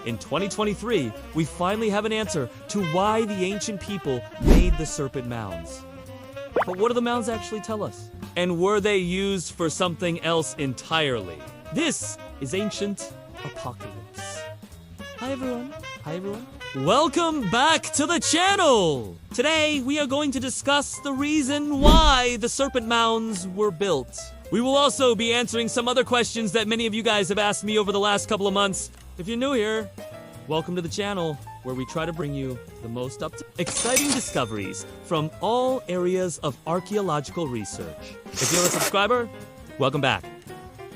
In 2023, we finally have an answer to why the ancient people made the Serpent Mounds. But what do the mounds actually tell us? And were they used for something else entirely? This is Ancient Apocalypse. Hi everyone. Hi everyone. Welcome back to the channel! Today, we are going to discuss the reason why the Serpent Mounds were built. We will also be answering some other questions that many of you guys have asked me over the last couple of months. If you're new here, welcome to the channel, where we try to bring you the most exciting discoveries from all areas of archaeological research. If you're a subscriber, welcome back.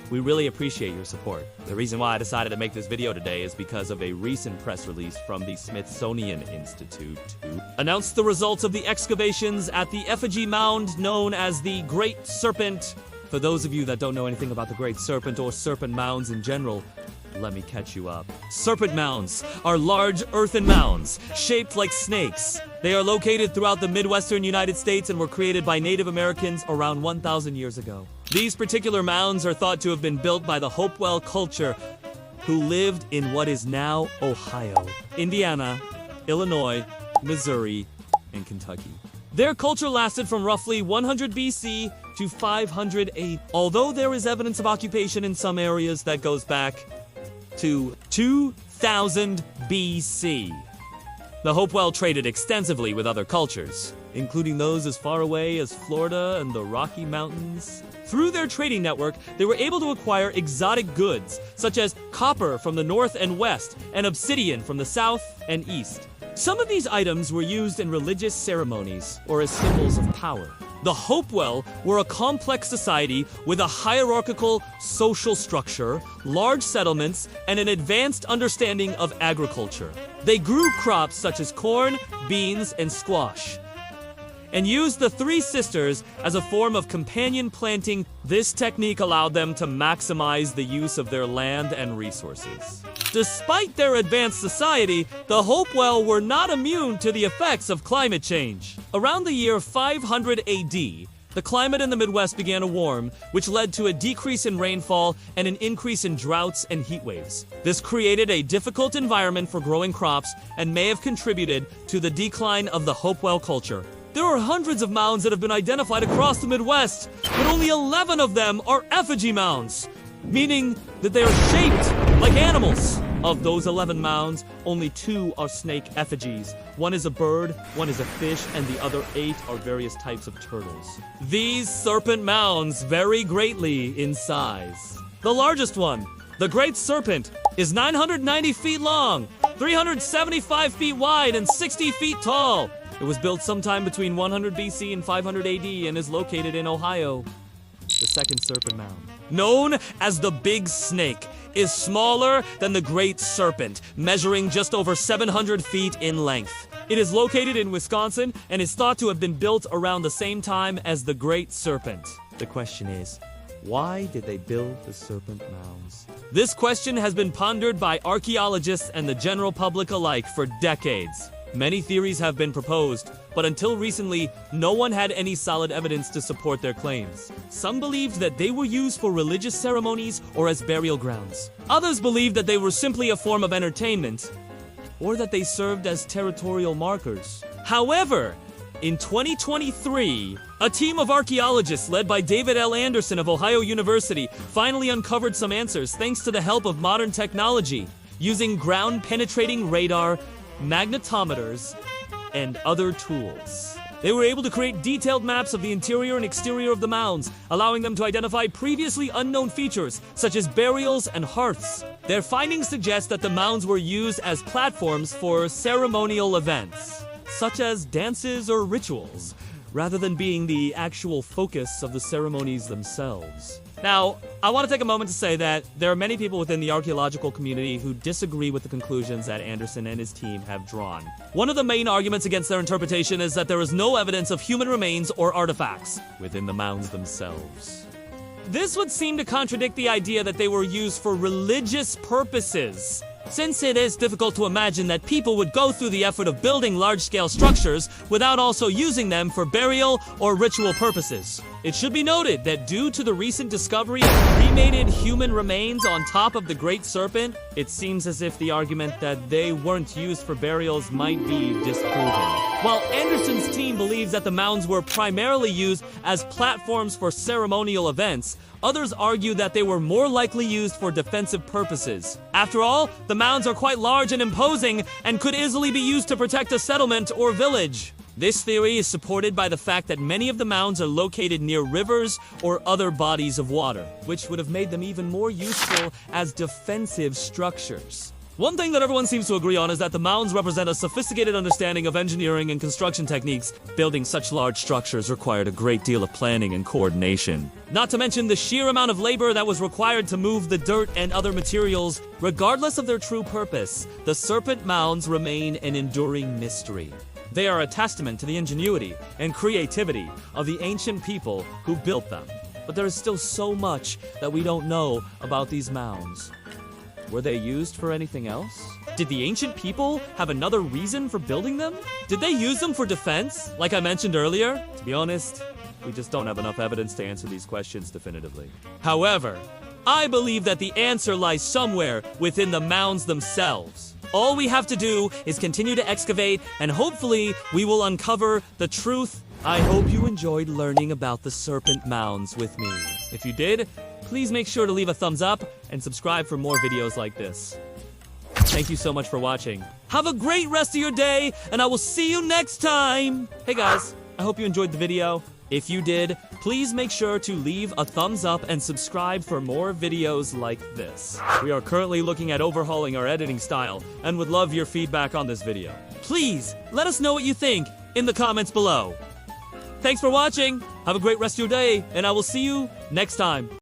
We really appreciate your support. The reason why I decided to make this video today is because of a recent press release from the Smithsonian Institute to announce the results of the excavations at the effigy mound known as the Great Serpent. For those of you that don't know anything about the Great Serpent or Serpent Mounds in general, let me catch you up. Serpent Mounds are large earthen mounds shaped like snakes. They are located throughout the Midwestern United States and were created by Native Americans around 1,000 years ago. These particular mounds are thought to have been built by the Hopewell culture, who lived in what is now Ohio, Indiana, Illinois, Missouri, and Kentucky. Their culture lasted from roughly 100 BC to 500 AD, although there is evidence of occupation in some areas that goes back to 2000 BC. The Hopewell traded extensively with other cultures, including those as far away as Florida and the Rocky Mountains. Through their trading network, they were able to acquire exotic goods, such as copper from the north and west, and obsidian from the south and east. Some of these items were used in religious ceremonies or as symbols of power. The Hopewell were a complex society with a hierarchical social structure, large settlements, and an advanced understanding of agriculture. They grew crops such as corn, beans, and squash, and used the Three Sisters as a form of companion planting. This technique allowed them to maximize the use of their land and resources. Despite their advanced society, the Hopewell were not immune to the effects of climate change. Around the year 500 AD, the climate in the Midwest began to warm, which led to a decrease in rainfall and an increase in droughts and heat waves. This created a difficult environment for growing crops and may have contributed to the decline of the Hopewell culture. There are hundreds of mounds that have been identified across the Midwest, but only 11 of them are effigy mounds, meaning that they are shaped like animals. Of those 11 mounds, only 2 are snake effigies. One is a bird, one is a fish, and the other 8 are various types of turtles. These serpent mounds vary greatly in size. The largest one, the Great Serpent, is 990 feet long, 375 feet wide, and 60 feet tall. It was built sometime between 100 BC and 500 AD and is located in Ohio. The second Serpent Mound, known as the Big Snake, is smaller than the Great Serpent, measuring just over 700 feet in length. It is located in Wisconsin and is thought to have been built around the same time as the Great Serpent. The question is, why did they build the Serpent Mounds? This question has been pondered by archaeologists and the general public alike for decades. Many theories have been proposed, but until recently, no one had any solid evidence to support their claims. Some believed that they were used for religious ceremonies or as burial grounds. Others believed that they were simply a form of entertainment, or that they served as territorial markers. However, in 2023, a team of archaeologists led by David L. Anderson of Ohio University finally uncovered some answers thanks to the help of modern technology, using ground-penetrating radar, magnetometers, and other tools. They were able to create detailed maps of the interior and exterior of the mounds, allowing them to identify previously unknown features, such as burials and hearths. Their findings suggest that the mounds were used as platforms for ceremonial events, such as dances or rituals, rather than being the actual focus of the ceremonies themselves. Now, I want to take a moment to say that there are many people within the archaeological community who disagree with the conclusions that Anderson and his team have drawn. One of the main arguments against their interpretation is that there is no evidence of human remains or artifacts within the mounds themselves. This would seem to contradict the idea that they were used for religious purposes, since it is difficult to imagine that people would go through the effort of building large-scale structures without also using them for burial or ritual purposes. It should be noted that due to the recent discovery of cremated human remains on top of the Great Serpent, it seems as if the argument that they weren't used for burials might be disproven. While Anderson's team believes that the mounds were primarily used as platforms for ceremonial events, others argue that they were more likely used for defensive purposes. After all, the mounds are quite large and imposing and could easily be used to protect a settlement or village. This theory is supported by the fact that many of the mounds are located near rivers or other bodies of water, which would have made them even more useful as defensive structures. One thing that everyone seems to agree on is that the mounds represent a sophisticated understanding of engineering and construction techniques. Building such large structures required a great deal of planning and coordination. Not to mention the sheer amount of labor that was required to move the dirt and other materials. Regardless of their true purpose, the Serpent Mounds remain an enduring mystery. They are a testament to the ingenuity and creativity of the ancient people who built them. But there is still so much that we don't know about these mounds. Were they used for anything else? Did the ancient people have another reason for building them? Did they use them for defense, like I mentioned earlier? To be honest, we just don't have enough evidence to answer these questions definitively. However, I believe that the answer lies somewhere within the mounds themselves. All we have to do is continue to excavate, and hopefully we will uncover the truth. I hope you enjoyed learning about the Serpent Mounds with me. If you did, please make sure to leave a thumbs up and subscribe for more videos like this. Thank you so much for watching. Have a great rest of your day, and I will see you next time! Hey guys, I hope you enjoyed the video. If you did, please make sure to leave a thumbs up and subscribe for more videos like this. We are currently looking at overhauling our editing style and would love your feedback on this video. Please, let us know what you think in the comments below. Thanks for watching, have a great rest of your day, and I will see you next time.